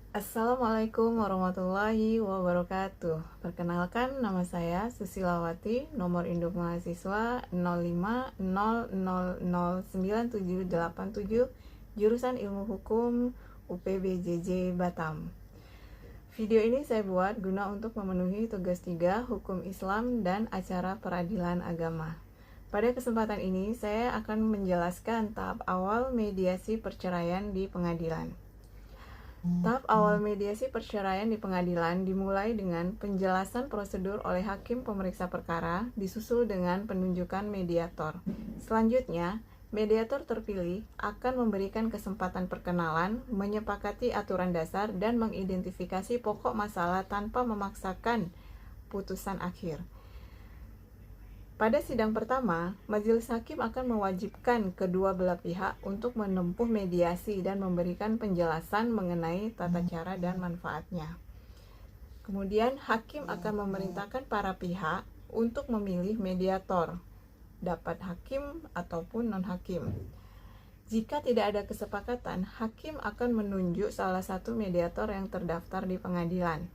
Assalamualaikum warahmatullahi wabarakatuh. Perkenalkan, nama saya Susilawati, nomor induk mahasiswa 0500097787, jurusan Ilmu Hukum UPBJJ Batam. Video ini saya buat guna untuk memenuhi tugas 3 Hukum Islam dan acara peradilan agama. Pada kesempatan ini, saya akan menjelaskan tahap awal mediasi perceraian di pengadilan. Tahap awal mediasi perceraian di pengadilan dimulai dengan penjelasan prosedur oleh hakim pemeriksa perkara, disusul dengan penunjukan mediator. Selanjutnya, mediator terpilih akan memberikan kesempatan perkenalan, menyepakati aturan dasar, dan mengidentifikasi pokok masalah tanpa memaksakan putusan akhir. Pada sidang pertama, majelis hakim akan mewajibkan kedua belah pihak untuk menempuh mediasi dan memberikan penjelasan mengenai tata cara dan manfaatnya. Kemudian, hakim akan memerintahkan para pihak untuk memilih mediator, dapat hakim ataupun non-hakim. Jika tidak ada kesepakatan, hakim akan menunjuk salah satu mediator yang terdaftar di pengadilan.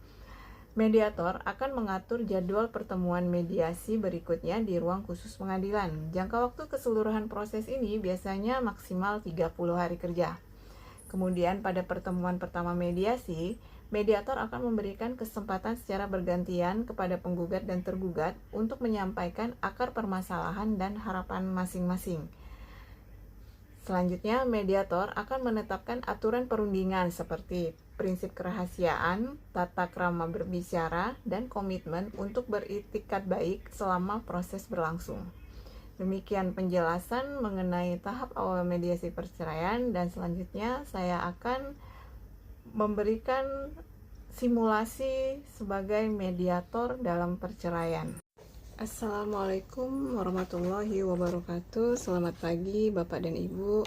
Mediator akan mengatur jadwal pertemuan mediasi berikutnya di ruang khusus pengadilan. Jangka waktu keseluruhan proses ini biasanya maksimal 30 hari kerja. Kemudian pada pertemuan pertama mediasi, mediator akan memberikan kesempatan secara bergantian kepada penggugat dan tergugat untuk menyampaikan akar permasalahan dan harapan masing-masing. Selanjutnya, mediator akan menetapkan aturan perundingan seperti prinsip kerahasiaan, tata krama berbicara, dan komitmen untuk beritikat baik selama proses berlangsung. Demikian penjelasan mengenai tahap awal mediasi perceraian, dan selanjutnya saya akan memberikan simulasi sebagai mediator dalam perceraian. Assalamualaikum warahmatullahi wabarakatuh. Selamat pagi Bapak dan Ibu.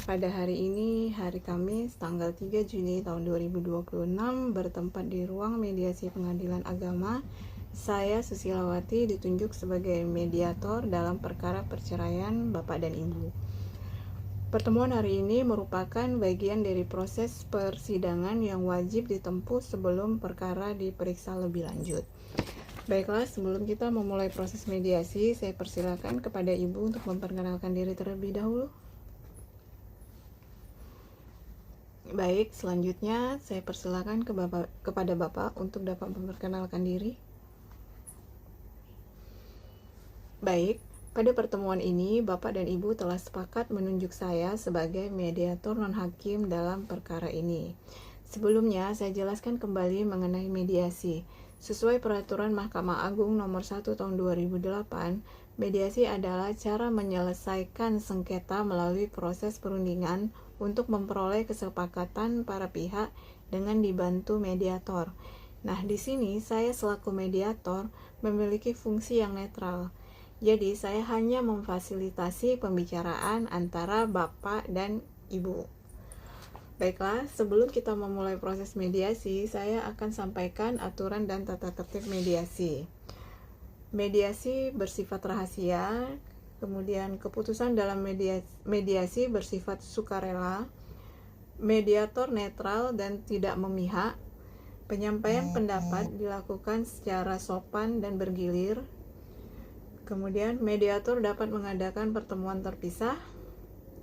Pada hari ini, hari Kamis, tanggal 3 Juni tahun 2026, bertempat di ruang mediasi Pengadilan Agama, saya Susilawati ditunjuk sebagai mediator dalam perkara perceraian Bapak dan Ibu. Pertemuan hari ini merupakan bagian dari proses persidangan yang wajib ditempuh sebelum perkara diperiksa lebih lanjut. Baiklah, sebelum kita memulai proses mediasi, saya persilakan kepada Ibu untuk memperkenalkan diri terlebih dahulu. Baik, selanjutnya saya persilakan kepada Bapak untuk dapat memperkenalkan diri. Baik, pada pertemuan ini Bapak dan Ibu telah sepakat menunjuk saya sebagai mediator non-hakim dalam perkara ini. Sebelumnya, saya jelaskan kembali mengenai mediasi. Sesuai peraturan Mahkamah Agung nomor 1 tahun 2008, mediasi adalah cara menyelesaikan sengketa melalui proses perundingan untuk memperoleh kesepakatan para pihak dengan dibantu mediator. Nah, di sini saya selaku mediator memiliki fungsi yang netral. Jadi, saya hanya memfasilitasi pembicaraan antara Bapak dan Ibu. Baiklah, sebelum kita memulai proses mediasi, saya akan sampaikan aturan dan tata tertib mediasi. Mediasi bersifat rahasia, kemudian keputusan dalam mediasi bersifat sukarela, mediator netral dan tidak memihak, penyampaian pendapat dilakukan secara sopan dan bergilir, kemudian mediator dapat mengadakan pertemuan terpisah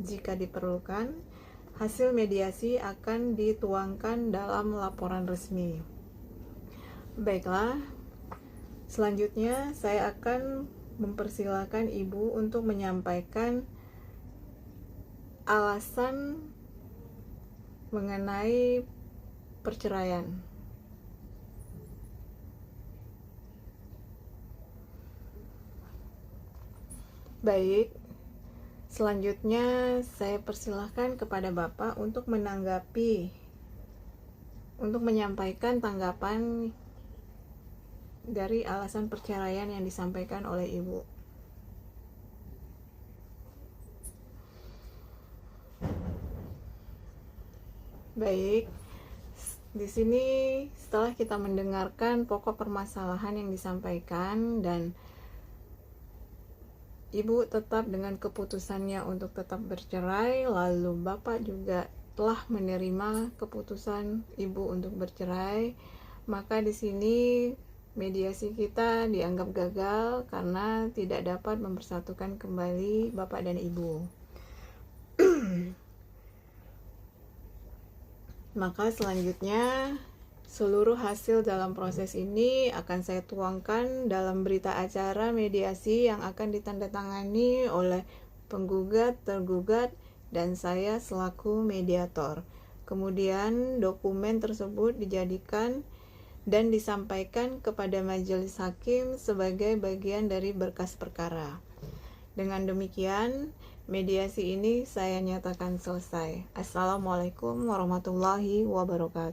jika diperlukan. Hasil mediasi akan dituangkan dalam laporan resmi. Baiklah, selanjutnya saya akan mempersilahkan Ibu untuk menyampaikan alasan mengenai perceraian. Baik, selanjutnya saya persilahkan kepada Bapak untuk menyampaikan tanggapan dari alasan perceraian yang disampaikan oleh Ibu. Baik, di sini setelah kita mendengarkan pokok permasalahan yang disampaikan dan Ibu tetap dengan keputusannya untuk tetap bercerai, lalu Bapak juga telah menerima keputusan ibu untuk bercerai, maka di sini mediasi kita dianggap gagal karena tidak dapat mempersatukan kembali bapak dan ibu. Maka selanjutnya seluruh hasil dalam proses ini akan saya tuangkan dalam berita acara mediasi yang akan ditandatangani oleh penggugat, tergugat, dan saya selaku mediator. Kemudian dokumen tersebut dijadikan dan disampaikan kepada majelis hakim sebagai bagian dari berkas perkara. Dengan demikian, mediasi ini saya nyatakan selesai. Assalamualaikum warahmatullahi wabarakatuh.